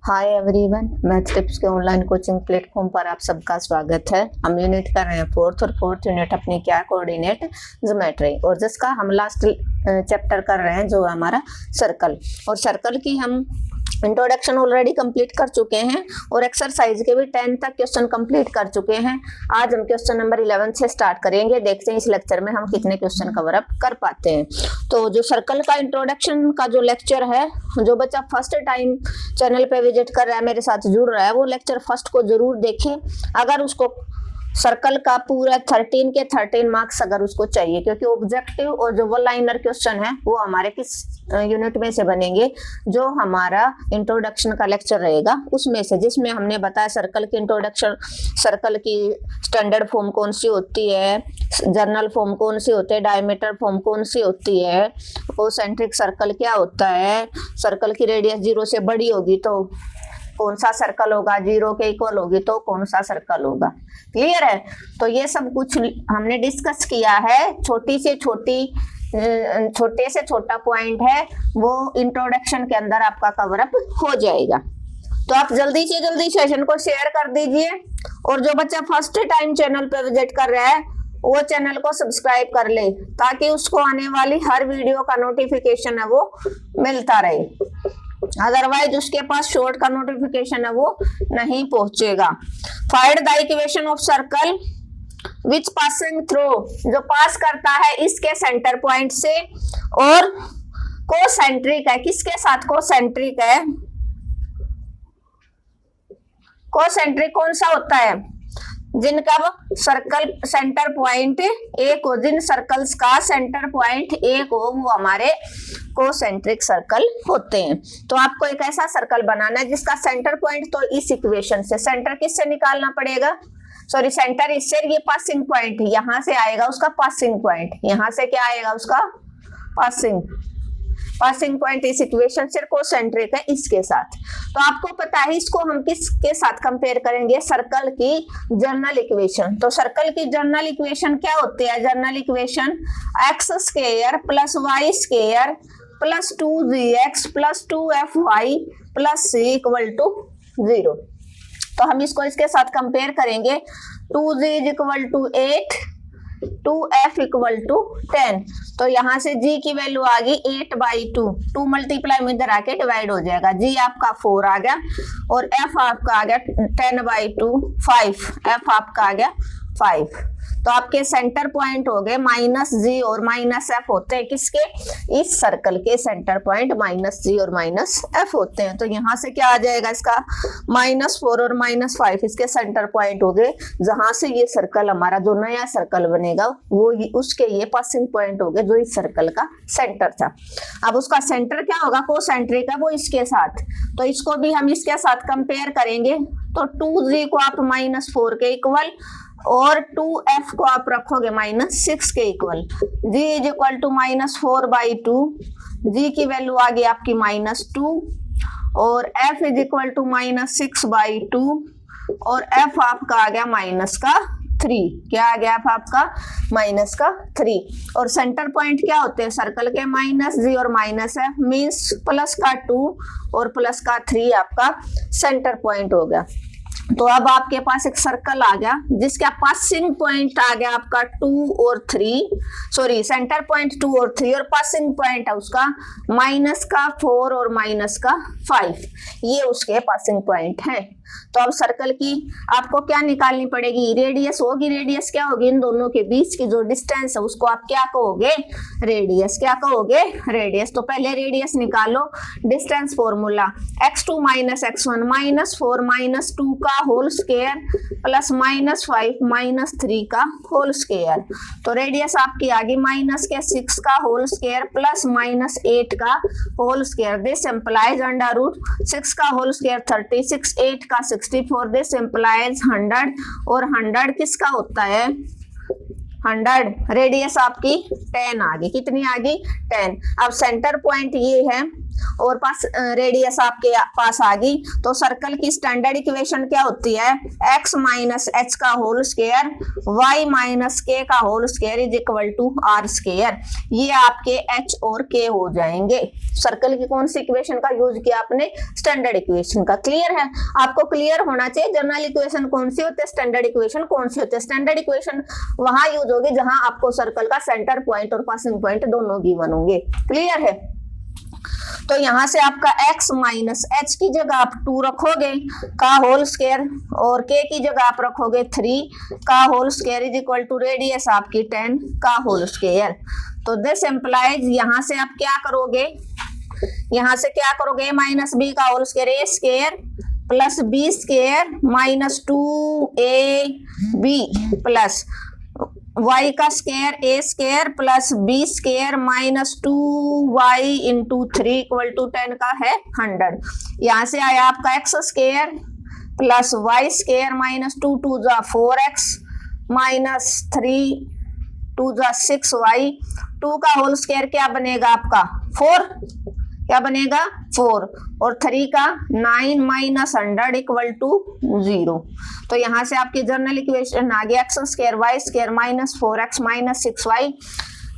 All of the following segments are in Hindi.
हाय एवरीवन, मैथ टिप्स के ऑनलाइन कोचिंग प्लेटफॉर्म पर आप सबका स्वागत है। हम यूनिट कर रहे हैं फोर्थ यूनिट अपनी क्या कोऑर्डिनेट ज्योमेट्री, और जिसका हम लास्ट चैप्टर कर रहे हैं जो हमारा सर्कल, और सर्कल की हम इंट्रोडक्शन ऑलरेडी कंप्लीट कर चुके हैं और एक्सरसाइज के भी 10 तक क्वेश्चन कंप्लीट कर चुके हैं। आज हम क्वेश्चन नंबर 11 से स्टार्ट करेंगे। देखते हैं इस लेक्चर में हम कितने क्वेश्चन कवर अप कर पाते हैं। तो जो सर्कल का इंट्रोडक्शन का जो लेक्चर है, जो बच्चा फर्स्ट टाइम चैनल पे विजिट कर रहा है, मेरे साथ जुड़ रहा है, वो लेक्चर फर्स्ट को जरूर देखें। अगर उसको सर्कल का पूरा 13 के 13 मार्क्स अगर उसको चाहिए, क्योंकि ऑब्जेक्टिव और जो वन लाइनर क्वेश्चन है वो हमारे किस यूनिट में से बनेंगे, जो हमारा इंट्रोडक्शन का लेक्चर रहेगा उसमें से, जिसमें हमने बताया सर्कल की इंट्रोडक्शन, सर्कल की स्टैंडर्ड फॉर्म कौन सी होती है, जर्नल फॉर्म कौन सी होती है, डायमीटर फॉर्म कौन सी होती है, कोसेंट्रिक सर्कल क्या होता है, सर्कल की रेडियस 0 से बड़ी होगी तो कौन सा सर्कल होगा, 0 के इक्वल होगी तो कौन सा सर्कल होगा। क्लियर है? तो ये सब कुछ हमने डिस्कस किया है। छोटे से छोटा पॉइंट है वो इंट्रोडक्शन के अंदर आपका कवर अप हो जाएगा। तो आप जल्दी से जल्दी सेशन को शेयर कर दीजिए, और जो बच्चा फर्स्ट टाइम चैनल पे विजिट कर रहा है वो चैनल को सब्सक्राइब कर ले, ताकि उसको आने वाली हर वीडियो का नोटिफिकेशन है वो मिलता रहे। अदरवाइज उसके पास शॉर्ट का नोटिफिकेशन है वो नहीं पहुंचेगा। Find the equation of circle which passing through, जो पास करता है इसके सेंटर पॉइंट से, और कोसेंट्रिक है, किसके साथ कोसेंट्रिक है, कोसेंट्रिक कौन सा होता है, जिनका सर्कल सेंटर पॉइंट एक हो, जिन सर्कल्स का सेंटर पॉइंट एक हो, वो हमारे कोसेंट्रिक सर्कल होते हैं। तो आपको एक ऐसा सर्कल बनाना है जिसका सेंटर पॉइंट, तो इस इक्वेशन से सेंटर किससे निकालना पड़ेगा, सॉरी सेंटर इससे, ये पासिंग पॉइंट यहां से आएगा उसका पासिंग पॉइंट, यहां से क्या आएगा उसका पासिंग पॉइंट इस इक्वेशन से कोसेंट्रिक है इसके साथ। तो आपको पता है इसको हम किसके साथ कंपेयर करेंगे, सर्कल की जर्नल इक्वेशन। तो सर्कल की जर्नल इक्वेशन क्या होती है, general equation x square plus y square plus 2gx plus 2fy plus c equal to 0। तो हम इसको इसके साथ कंपेयर करेंगे। 2g is equal to 8, 2f equal to 10। तो यहाँ से g की वैल्यू आ गई 8/2, 2 मल्टीप्लाई में इधर आके डिवाइड हो जाएगा, g आपका 4 आ गया और f आपका आ गया 10/2 5, f आपका आ गया 5। तो आपके सेंटर पॉइंट हो गए -g और -f होते हैं किसके, इस सर्कल के सेंटर पॉइंट -g और -f होते हैं। तो यहाँ से क्या आ जाएगा इसका -4 और -5 इसके सेंटर पॉइंट हो गए, जहां से ये सर्कल हमारा जो नया सर्कल बनेगा वो उसके ये पासिंग पॉइंट हो गए जो इस सर्कल का सेंटर था। अब उसका सेंटर क्या होगा, कोसेंट्रिक है वो इसके साथ, तो इसको भी हम इसके साथ कंपेयर करेंगे। तो 2g को आप -4 के इक्वल और 2f को आप रखोगे -6 के equal, g is equal to -4/2, g की वैल्यू आ गई आपकी -2 और f इज इक्वल टू -6/2 और f आपका आ गया -3। क्या आ गया आपका -3। और सेंटर पॉइंट क्या होते हैं सर्कल के, -g और -f मीन्स प्लस का 2 और प्लस का 3 आपका सेंटर पॉइंट हो गया। तो अब आपके पास एक सर्कल आ गया जिसका पासिंग पॉइंट आ गया आपका 2 और 3, सॉरी सेंटर पॉइंट 2 और 3 और पासिंग पॉइंट है उसका -4 और -5, ये उसके पासिंग पॉइंट है। तो अब सर्कल की आपको क्या निकालनी पड़ेगी, रेडियस होगी। रेडियस क्या होगी, इन दोनों के बीच की जो डिस्टेंस है उसको आप क्या कहोगे, रेडियस। क्या कहोगे, रेडियस। तो पहले रेडियस निकालो, डिस्टेंस फॉर्मूला x2 - x1 -4 - 2 का होल स्क्वायर प्लस -5 -3 का होल स्क्वायर। तो रेडियस आपकी आ गई -6 का होल स्क्वायर प्लस -8 का होल स्क्वायर, दिस एम्प्लाइज √6 का होल स्क्वायर 36, 8 का 64, दिस एम्प्लाइज 100 और 100 किसका होता है, 100। रेडियस आपकी 10 आ गई, कितनी आ गई 10। अब सेंटर पॉइंट ये है और पास रेडियस आपके पास आ गई, तो सर्कल की स्टैंडर्ड इक्वेशन क्या होती है, x माइनस एच का whole square y minus k का whole square is equal to r square. ये आपके h और k हो जाएंगे। सर्कल की कौन सी इक्वेशन का यूज किया आपने, स्टैंडर्ड इक्वेशन का। क्लियर है, आपको क्लियर होना चाहिए जनरल इक्वेशन कौन सी होती है, स्टैंडर्ड इक्वेशन कौन सी होती है। स्टैंडर्ड इक्वेशन वहां यूज होगी जहां आपको सर्कल का सेंटर पॉइंट और पासिंग पॉइंट दोनों गिवन होंगे। क्लियर है, तो यहां से आपका x माइनस एच की जगह आप 2 रखोगे का होल स्क्वायर और k की जगह आप रखोगे 3 का whole square is equal to radius आपकी 10 का होल स्क्वायर। तो दिस एम्प्लाइज यहां से आप क्या करोगे, यहां से क्या करोगे, माइनस बी का whole square a square plus b square minus 2ab plus y का square a square plus b square minus 2y into 3 equal to 10 का है 100। यहाँ से आया आपका x square plus y square minus 2 2 जा 4x माइनस 3 2 जा 6y, 2 का होल स्क्वायर क्या बनेगा आपका 4, क्या बनेगा 4 और 3 का 9 माइनस 100 इक्वल टू 0। तो यहाँ से आपकी जनरल इक्वेशन आ गया x square y square minus 4x minus 6y,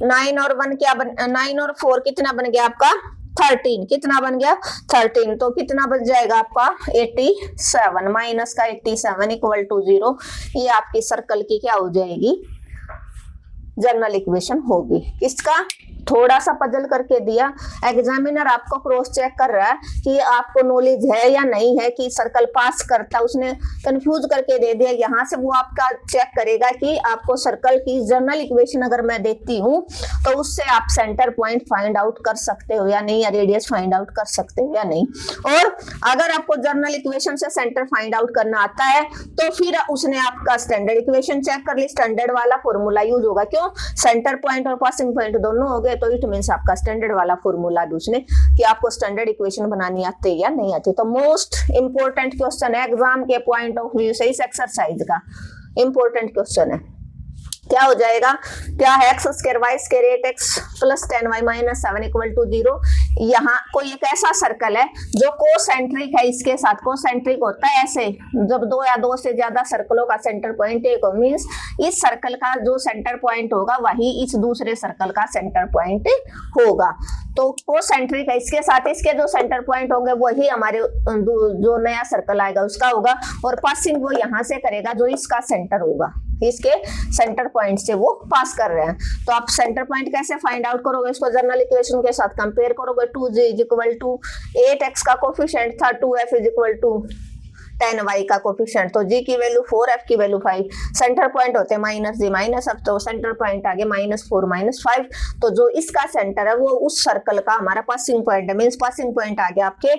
9 और 1 क्या 9 और 4 कितना बन गया आपका 13, कितना बन गया 13, तो कितना बन जाएगा आपका 87 माइनस का 87 इक्वल टू 0। ये आपकी सर्कल की क्या हो जाएगी, जनरल इक्वेशन होगी। किसका, थोड़ा सा पजल करके दिया, एग्जामिनर आपको क्रॉस चेक कर रहा है कि आपको नॉलेज है या नहीं है कि सर्कल पास करता, उसने कंफ्यूज करके दे दिया। यहाँ से वो आपका चेक करेगा कि आपको सर्कल की जनरल इक्वेशन अगर मैं देती हूँ तो उससे आप सेंटर पॉइंट फाइंड आउट कर सकते हो या नहीं, या रेडियस फाइंड आउट कर सकते हो या नहीं। और अगर आपको जनरल इक्वेशन से सेंटर फाइंड आउट करना आता है तो फिर उसने आपका स्टैंडर्ड इक्वेशन चेक कर ली, स्टैंडर्ड वाला फॉर्मूला यूज होगा। क्यों, सेंटर पॉइंट और पासिंग पॉइंट दोनों हो गए, तो इट मींस आपका स्टैंडर्ड वाला फॉर्मूला दूसरे कि आपको स्टैंडर्ड इक्वेशन बनानी आती है या नहीं आती। तो मोस्ट इंपोर्टेंट क्वेश्चन है एग्जाम के पॉइंट ऑफ व्यू से, इस एक्सरसाइज का इंपोर्टेंट क्वेश्चन है। क्या हो जाएगा, क्या है x square y square 8x plus 10y minus 7 equal to 0। यहाँ कोई एक ऐसा सर्कल है जो कोसेंट्रिक है, इसके साथ कोसेंट्रिक होता है ऐसे जब 2 या 2 से ज्यादा सर्कलों का सेंटर पॉइंट एक हो, मींस इस सर्कल का जो सेंटर पॉइंट होगा वही इस दूसरे सर्कल का सेंटर पॉइंट होगा। तो कोसेंट्रिक है, इसके साथ इसके जो सेंटर पॉइंट होंगे वही हमारे जो नया सर्कल आएगा उसका होगा, और पासिंग वो यहाँ से करेगा जो इसका सेंटर होगा, इसके सेंटर पॉइंट से वो पास कर रहे हैं। तो आप सेंटर पॉइंट कैसे फाइंड आउट करोगे, इसको जनरल इक्वेशन के साथ कंपेयर करोगे। 2g is equal to 8x का कोफिशिएंट था 2f is equal to 10y का कोफिशिएंट, तो g की वैल्यू 4, f की वैल्यू 5, सेंटर पॉइंट होते हैं माइनस जी माइनस, अब तो सेंटर पॉइंट आगे -4 -5, तो जो इसका सेंटर है वो उस सर्कल का हमारा पासिंग पॉइंट है, मींस पासिंग पॉइंट आ गया आपके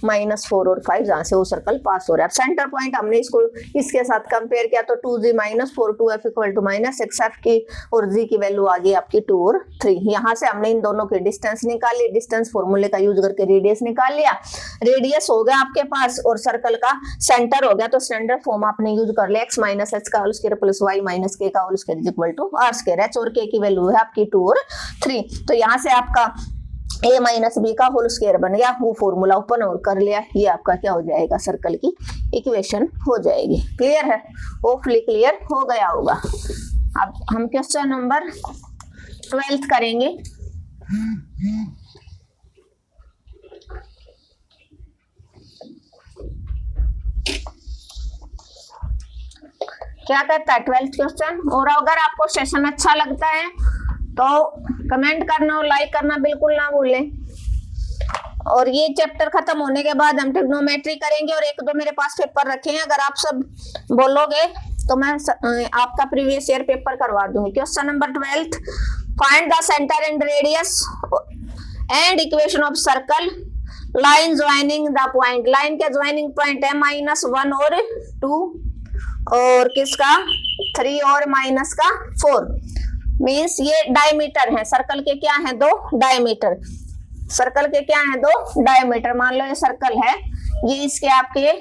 -4 और 5 जहां से वो सर्कल पास हो रहा है। अब सेंटर पॉइंट हमने इसको इसके साथ कंपेयर किया तो 2g -4 2f equal to -6f की, और g की वैल्यू आ गई आपकी 2 और 3। यहाँ से हमने इन दोनों की डिस्टेंस निकाली, डिस्टेंस फॉर्मूले का यूज करके रेडियस निकाल लिया, रेडियस हो गया आपके पास और सर्कल का सेंटर हो गया, तो स्टैंडर्ड फॉर्म आपने यूज कर लिया x माइनस एच का whole square plus y minus k का whole square is equal to r square. h और k की वैल्यू है आपकी 2 और 3, तो यहाँ से आपका a माइनस बी का होल स्क्वायर बन गया, वो फॉर्मूला ओपन और कर लिया, ये आपका क्या हो जाएगा सर्कल की इक्वेशन हो जाएगी। क्लियर है, होपफुली क्लियर हो गया होगा। अब हम क्वेश्चन नंबर 12 करेंगे। क्या कहता है 12th क्वेश्चन। और अगर आपको सेशन अच्छा लगता है तो कमेंट करना और लाइक करना बिल्कुल ना भूलें। और ये चैप्टर खत्म होने के बाद हम ट्रिग्नोमेट्री करेंगे और 1-2 मेरे पास पेपर रखे हैं, अगर आप सब बोलोगे तो मैं आपका प्रीवियस ईयर पेपर करवा दूंगी। Question number 12, find the centre and radius and equation of circle line joining the point. Line के ज्वाइनिंग पॉइंट है -1 और 2 और किसका 3 और माइनस का 4, मीन्स ये डायमीटर है सर्कल के, क्या है 2 डायमीटर, सर्कल के क्या है 2 डायमीटर। मान लो ये सर्कल है, ये इसके आपके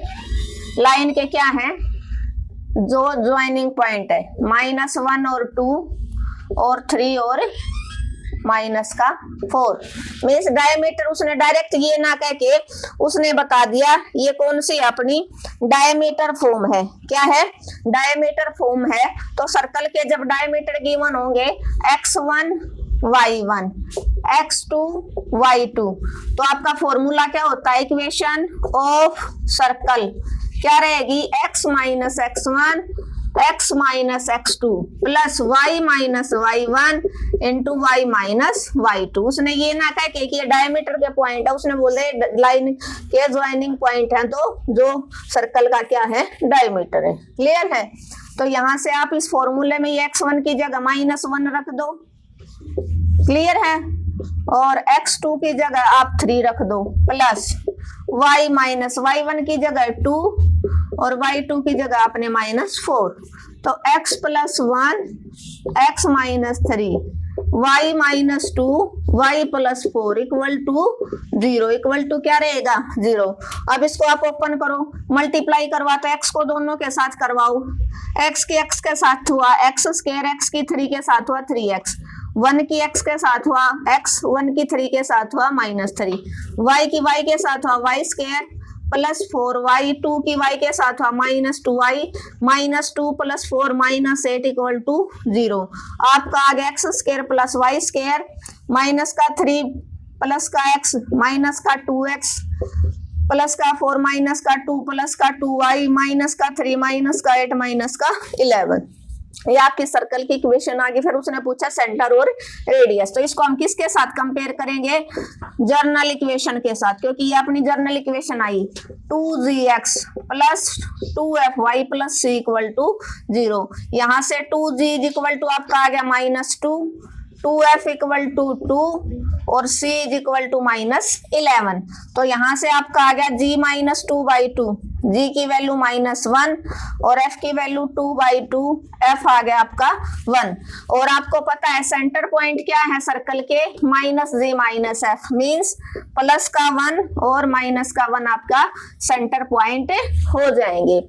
लाइन के क्या है जो ज्वाइनिंग पॉइंट है -1 और 2 और 3 और माइनस का 4। मीन्स डायमीटर उसने डायरेक्ट ये ना कह के उसने बता दिया ये कौन सी अपनी डायमीटर फॉर्म है। क्या है? डायमीटर फॉर्म है। तो सर्कल के जब डायमीटर गिवन होंगे x1 y1 x2 y2 तो आपका फॉर्मूला क्या होता है? इक्वेशन ऑफ सर्कल क्या रहेगी? x minus x1 x minus x2 plus y minus y1 into y minus y2। उसने ये ना कहा कि ये डायमीटर के पॉइंट है, उसने बोले लाइन के ज्वाइनिंग पॉइंट है, तो जो सर्कल का क्या है? डायमीटर है। क्लियर है? तो यहां से आप इस फॉर्मूले में ये x1 की जगह -1 रख दो। क्लियर है? और x2 की जगह आप 3 रख दो प्लस y माइनस y1 की जगह 2 और y2 की जगह आपने -4। तो x plus 1 x minus 3 y minus 2 y plus 4 equal to 0। Equal to क्या रहेगा? 0। अब इसको आप ओपन करो, मल्टीप्लाई करवा तो x को दोनों के साथ करवाओ। x की x के साथ हुआ x स्क्वायर, x की 3 के साथ हुआ 3x, 1 की x के साथ हुआ x, 1 की 3 के साथ हुआ -3, y की y के साथ हुआ y स्क्वायर प्लस 4y, 2 की y के साथ हुआ -2y, -2 प्लस 4 -8 इक्वल टू 0। आपका आ गया x square plus y square minus का 3 प्लस का x माइनस का 2x प्लस का 4 माइनस का 2 प्लस का 2y माइनस का 3 माइनस का 8 माइनस का 11। ये आपकी सर्कल की इक्वेशन आ गई। फिर उसने पूछा सेंटर और रेडियस, तो इसको हम किसके साथ कंपेयर करेंगे? जर्नल इक्वेशन के साथ, क्योंकि ये अपनी जर्नल इक्वेशन आई 2gx plus 2fy plus c equal to 0। यहाँ से 2g इक्वल टू आपका आ गया -2, 2f इक्वल टू 2 और c इज इक्वल टू -11। तो यहाँ से आपका आ गया g माइनस 2/2, g की वैल्यू -1 और f की वैल्यू 2/2, f आ गया आपका 1। और आपको पता है सेंटर पॉइंट क्या है सर्कल के? -g - f मीन्स प्लस का 1 और माइनस का 1 आपका सेंटर पॉइंट हो जाएंगे।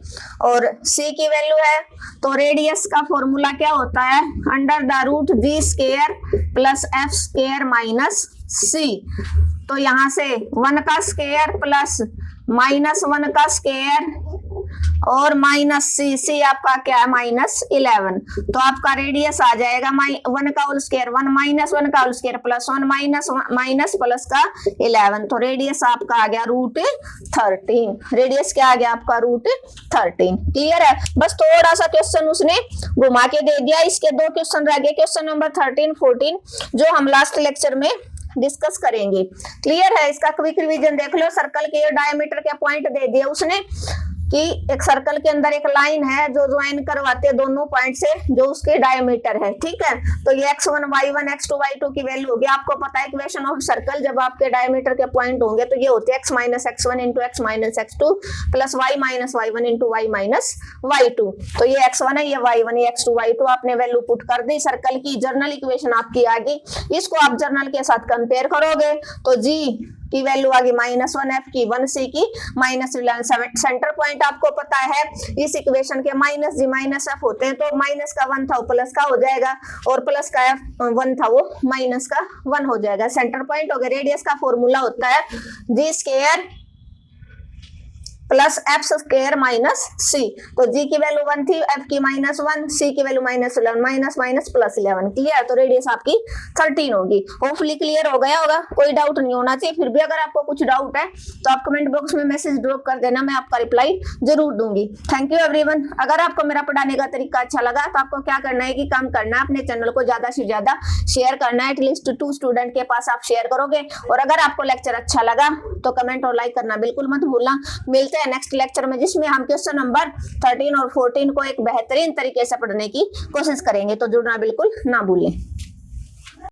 और c की वैल्यू है, तो रेडियस का फॉर्मूला क्या होता है? √g² plus f square minus c। तो यहाँ से 1 का स्क्वायर प्लस -1 का स्क्वायर और -c आपका क्या है? -11। तो आपका रेडियस आ जाएगा 1 का होल स्क्वायर 1 -1 का whole square plus 1 minus plus का 11। तो रेडियस आपका आ गया √13। रेडियस क्या आ गया आपका? √13। क्लियर है? बस थोड़ा सा क्वेश्चन उसने घुमा के दे दिया। इसके 2 क्वेश्चन रह गए, क्वेश्चन नंबर 13, 14, जो हम लास्ट लेक्चर में डिस्कस करेंगे। क्लियर है? इसका क्विक रिवीजन देख लो। सर्कल के डायमीटर के पॉइंट दे दिए उसने कि एक सर्कल के अंदर एक लाइन है जो ज्वाइन करवाते हैं दोनों पॉइंट से, जो उसके डायमीटर है। ठीक है? तो ये x1 y1 x2 y2 की वैल्यू होगी। आपको पता है इक्वेशन ऑफ सर्कल जब आपके डायमीटर के पॉइंट होंगे तो ये होते हैं x minus x1 into x minus x2 plus y minus y1 into y minus y2। तो ये x1 है, ये y1, ये x2 y2 आपने वैल्यू पुट कर दी। सर्कल की जर्नल इक्वेशन आपकी आ गई। इसको आप जर्नल के साथ कंपेयर करोगे तो g की वैल्यू आ गई -1, f की 1, c की -11। सेंटर पॉइंट आपको पता है इस इक्वेशन के -g - f होते हैं, तो माइनस का 1 था वो प्लस का हो जाएगा और प्लस का 1 था वो माइनस का 1 हो जाएगा। सेंटर पॉइंट हो गया। रेडियस का फॉर्मूला होता है g² plus f square minus c। तो g की वैल्यू 1 थी, f की -1, c की वैल्यू -11, माइनस प्लस 11। क्लियर? तो रेडियस आपकी 13 होगी। होपफुली क्लियर हो गया होगा, कोई डाउट नहीं होना चाहिए। फिर भी अगर आपको कुछ डाउट है तो आप कमेंट बॉक्स में मैसेज ड्रॉप कर देना, मैं आपका रिप्लाई जरूर दूंगी। Thank you everyone. अगर आपको मेरा पढ़ाने का तरीका अच्छा लगा तो आपको क्या करना है कि काम करना है, अपने चैनल को ज्यादा से ज्यादा शेयर करना है। एटलीस्ट 2 स्टूडेंट के पास आप शेयर करोगे। और अगर आपको लेक्चर अच्छा लगा तो कमेंट और लाइक करना बिल्कुल मत भूलना। मिलते हैं नेक्स्ट लेक्चर में, जिसमें हम क्वेश्चन नंबर 13 और 14 को एक बेहतरीन तरीके से पढ़ने की कोशिश करेंगे। तो जुड़ना बिल्कुल ना भूलें।